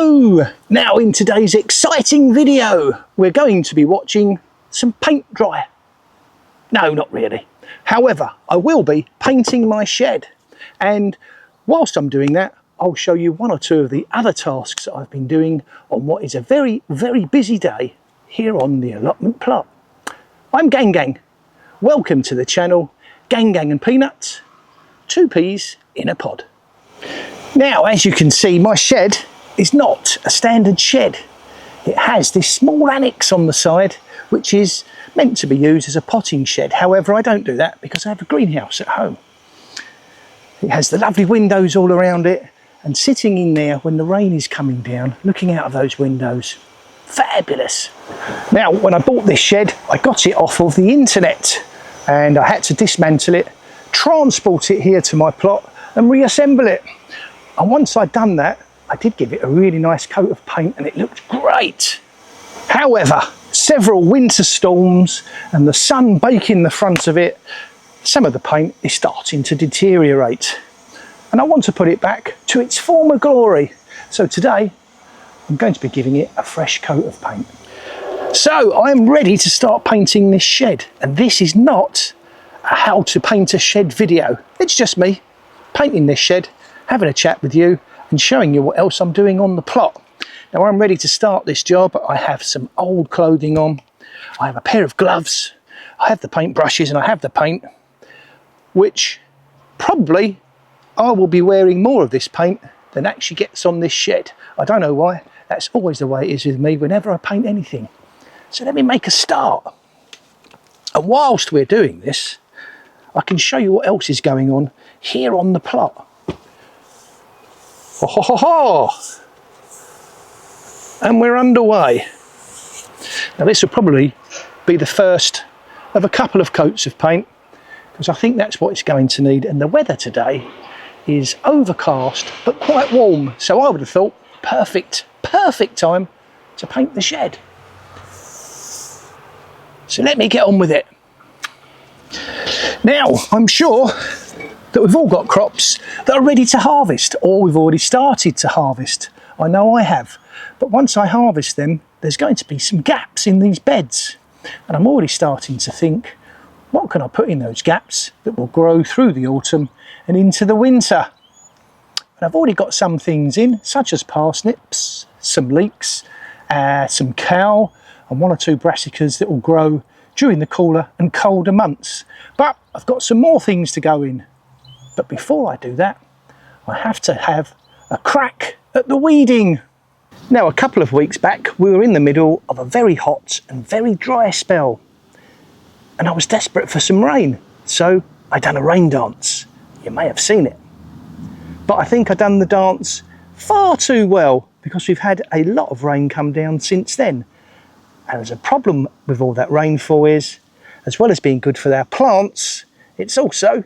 Hello! Now in today's exciting video, we're going to be watching some paint dry. No, not really. However, I will be painting my shed. And whilst I'm doing that, I'll show you one or two of the other tasks that I've been doing on what is a very, very busy day here on the allotment plot. I'm Gang Gang. Welcome to the channel, Gang Gang and Peanuts, two peas in a pod. Now, as you can see, my shed is not a standard shed. It has this small annex on the side, which is meant to be used as a potting shed. However, I don't do that because I have a greenhouse at home. It has the lovely windows all around it, and sitting in there when the rain is coming down, looking out of those windows, fabulous. Now, when I bought this shed, I got it off of the internet and I had to dismantle it, transport it here to my plot and reassemble it. And once I'd done that, I did give it a really nice coat of paint and it looked great. However, several winter storms and the sun baking the front of it, some of the paint is starting to deteriorate. And I want to put it back to its former glory. So today, I'm going to be giving it a fresh coat of paint. So I'm ready to start painting this shed. And this is not a how to paint a shed video. It's just me painting this shed, having a chat with you and showing you what else I'm doing on the plot. Now I'm ready to start this job. I have some old clothing on. I have a pair of gloves. I have the paint brushes and I have the paint, which probably I will be wearing more of this paint than actually gets on this shed. I don't know why. That's always the way it is with me whenever I paint anything. So let me make a start. And whilst we're doing this, I can show you what else is going on here on the plot. Ho, ho, ho, ho. And we're underway. Now this will probably be the first of a couple of coats of paint because I think that's what it's going to need. And the weather today is overcast but quite warm, so I would have thought perfect time to paint the shed. So let me get on with it. Now I'm sure that we've all got crops that are ready to harvest, or we've already started to harvest. I know I have, but once I harvest them, there's going to be some gaps in these beds. And I'm already starting to think, what can I put in those gaps that will grow through the autumn and into the winter? And I've already got some things in, such as parsnips, some leeks, some cow, and one or two brassicas that will grow during the cooler and colder months. But I've got some more things to go in. But before I do that, I have to have a crack at the weeding. Now, a couple of weeks back, we were in the middle of a very hot and very dry spell. And I was desperate for some rain. So I done a rain dance. You may have seen it. But I think I done the dance far too well because we've had a lot of rain come down since then. And there's a problem with all that rainfall is, as well as being good for our plants, it's also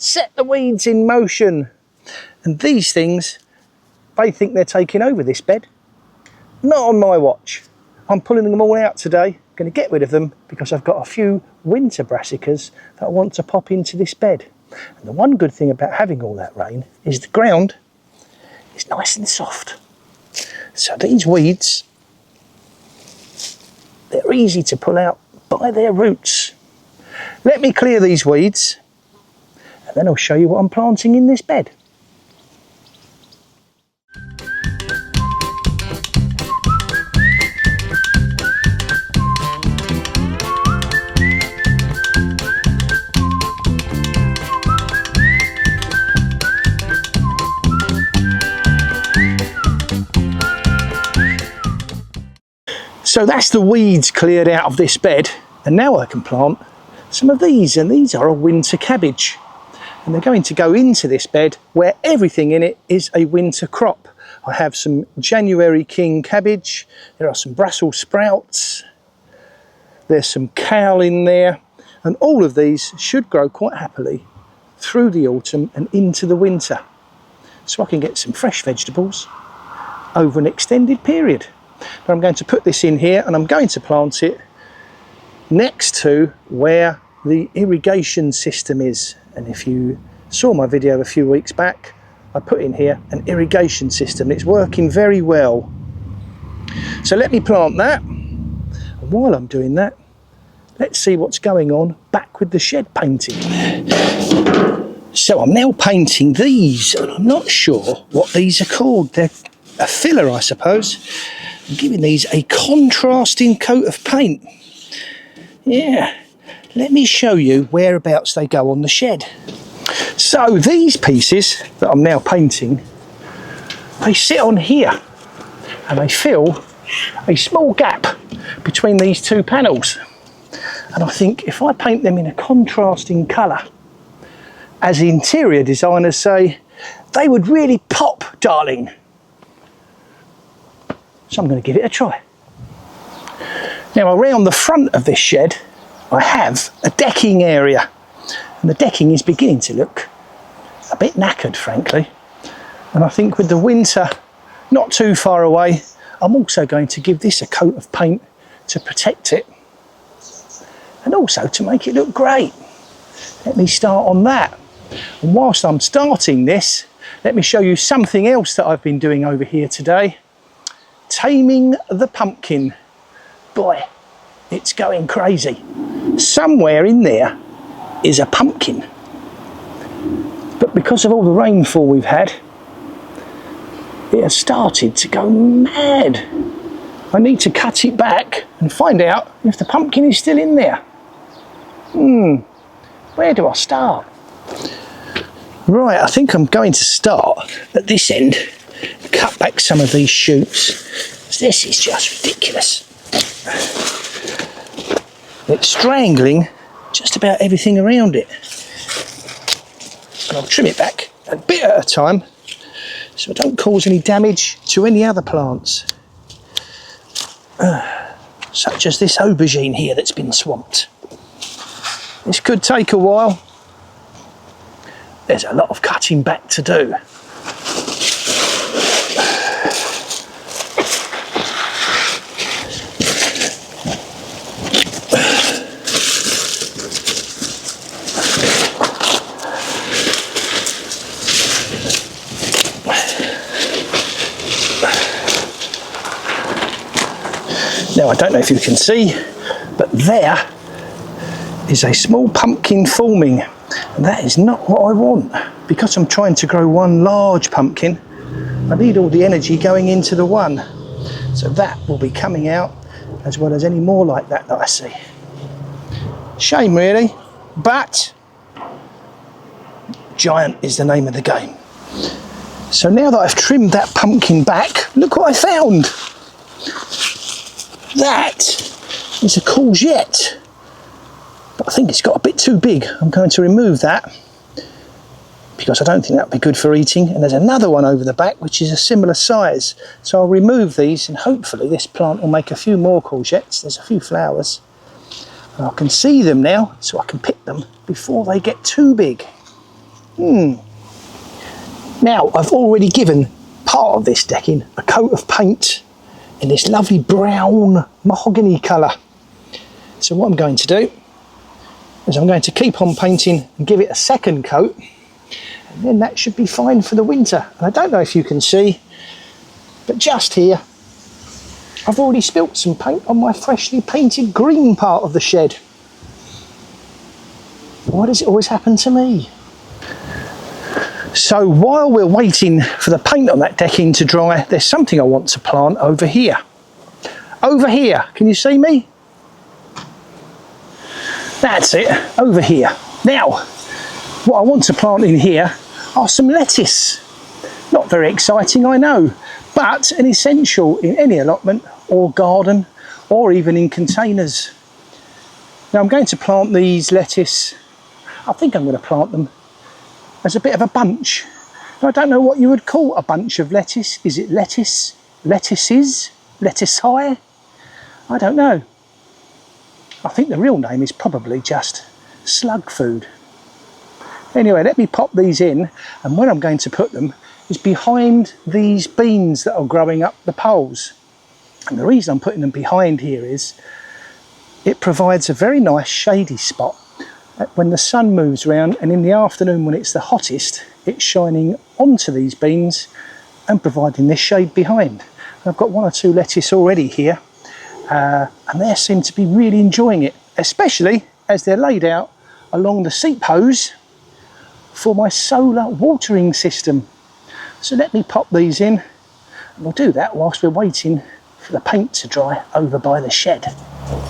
set the weeds in motion. And these things, they think they're taking over this bed. Not on my watch. I'm pulling them all out today. Going to get rid of them because I've got a few winter brassicas that I want to pop into this bed. And the one good thing about having all that rain is the ground is nice and soft. So these weeds, they're easy to pull out by their roots. Let me clear these weeds and then I'll show you what I'm planting in this bed. So that's the weeds cleared out of this bed, and now I can plant some of these, and these are a winter cabbage. And they're going to go into this bed where everything in it is a winter crop. I have some January King cabbage, there are some Brussels sprouts, there's some kale in there, and all of these should grow quite happily through the autumn and into the winter. So I can get some fresh vegetables over an extended period. Now I'm going to put this in here and I'm going to plant it next to where the irrigation system is. And if you saw my video a few weeks back, I put in here an irrigation system. It's working very well. So let me plant that, and while I'm doing that, let's see what's going on back with the shed painting. So I'm now painting these, and I'm not sure what these are called. They're a filler, I suppose. I'm giving these a contrasting coat of paint. Yeah, let me show you whereabouts they go on the shed. So these pieces that I'm now painting, they sit on here, and they fill a small gap between these two panels. And I think if I paint them in a contrasting colour, as the interior designers say, they would really pop, darling. So I'm going to give it a try. Now around the front of this shed, I have a decking area, and the decking is beginning to look a bit knackered, frankly. And I think with the winter not too far away, I'm also going to give this a coat of paint to protect it, and also to make it look great. Let me start on that. And whilst I'm starting this, let me show you something else that I've been doing over here today. Taming the pumpkin. Boy, it's going crazy. Somewhere in there is a pumpkin. But because of all the rainfall we've had, it has started to go mad. I need to cut it back and find out if the pumpkin is still in there. Where do I start? Right, I think I'm going to start at this end, cut back some of these shoots. This is just ridiculous. It's strangling just about everything around it. And I'll trim it back a bit at a time so I don't cause any damage to any other plants. Such as this aubergine here that's been swamped. This could take a while. There's a lot of cutting back to do. Now I don't know if you can see, but there is a small pumpkin forming, and that is not what I want. Because I'm trying to grow one large pumpkin, I need all the energy going into the one. So that will be coming out, as well as any more like that I see. Shame really, but giant is the name of the game. So now that I've trimmed that pumpkin back, look what I found. That is a courgette, but I think it's got a bit too big. I'm going to remove that because I don't think that would be good for eating. And there's another one over the back which is a similar size. So I'll remove these, and hopefully this plant will make a few more courgettes. There's a few flowers. And I can see them now, so I can pick them before they get too big. Now I've already given part of this decking a coat of paint in this lovely brown mahogany colour. So what I'm going to do is I'm going to keep on painting and give it a second coat, and then that should be fine for the winter. And I don't know if you can see, but just here I've already spilt some paint on my freshly painted green part of the shed. Why does it always happen to me? So while we're waiting for the paint on that decking to dry, there's something I want to plant over here. Over here, can you see me? That's it, over here. Now, what I want to plant in here are some lettuce. Not very exciting, I know, but an essential in any allotment or garden, or even in containers. Now I'm going to plant these lettuce, I think I'm going to plant them as a bit of a bunch. I don't know what you would call a bunch of lettuce. Is it lettuce? Lettuces? Lettucei? I don't know. I think the real name is probably just slug food. Anyway, let me pop these in, and where I'm going to put them is behind these beans that are growing up the poles. And the reason I'm putting them behind here is it provides a very nice shady spot when the sun moves around, and in the afternoon when it's the hottest, it's shining onto these beans and providing this shade behind. I've got 1 or 2 lettuce already here, and they seem to be really enjoying it, especially as they're laid out along the seat hose for my solar watering system. So let me pop these in, and we'll do that whilst we're waiting for the paint to dry over by the shed.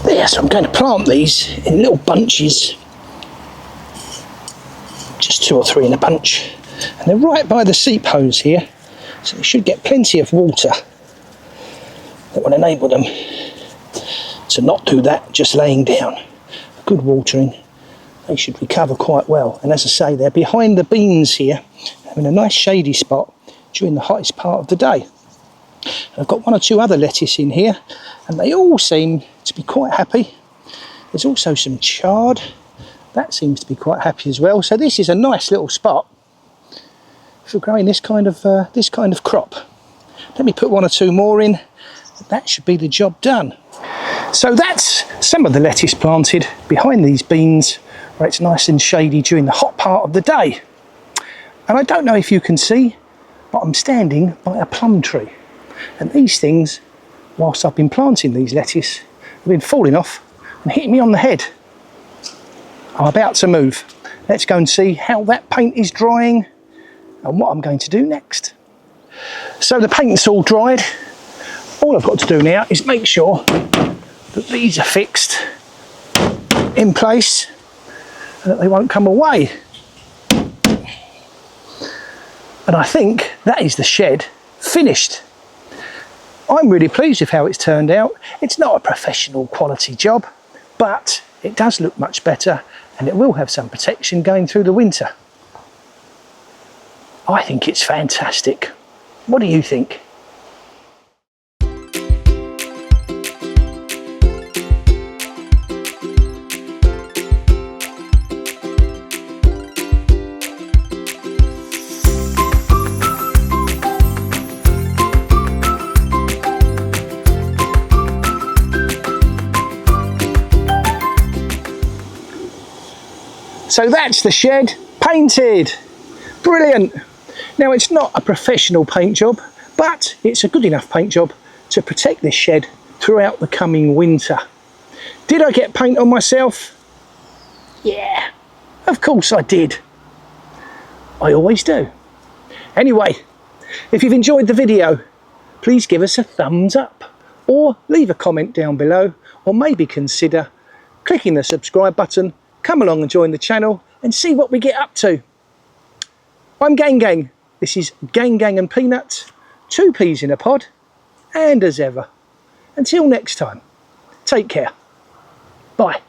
There, so I'm going to plant these in little bunches, just 2 or 3 in a bunch, and they're right by the seep hose here, so they should get plenty of water that will enable them to not do that just laying down. Good watering, they should recover quite well. And as I say, they're behind the beans here, having a nice shady spot during the hottest part of the day. I've got 1 or 2 other lettuce in here, and they all seem to be quite happy. There's also some chard, that seems to be quite happy as well. So this is a nice little spot for growing this kind of crop. Let me put 1 or 2 more in. That should be the job done. So that's some of the lettuce planted behind these beans, where it's nice and shady during the hot part of the day. And I don't know if you can see, but I'm standing by a plum tree. And these things, whilst I've been planting these lettuce, have been falling off and hitting me on the head. I'm about to move. Let's go and see how that paint is drying and what I'm going to do next. So the paint's all dried. All I've got to do now is make sure that these are fixed in place and that they won't come away. And I think that is the shed finished. I'm really pleased with how it's turned out. It's not a professional quality job, but it does look much better, and it will have some protection going through the winter. I think it's fantastic. What do you think? So that's the shed painted. Brilliant. Now, it's not a professional paint job, but it's a good enough paint job to protect this shed throughout the coming winter. Did I get paint on myself? Yeah, of course I did. I always do. Anyway, if you've enjoyed the video, please give us a thumbs up, or leave a comment down below, or maybe consider clicking the subscribe button. Come along and join the channel and see what we get up to. I'm Gang. This is Gang and Peanut, 2 peas in a pod, and as ever, until next time, take care. Bye.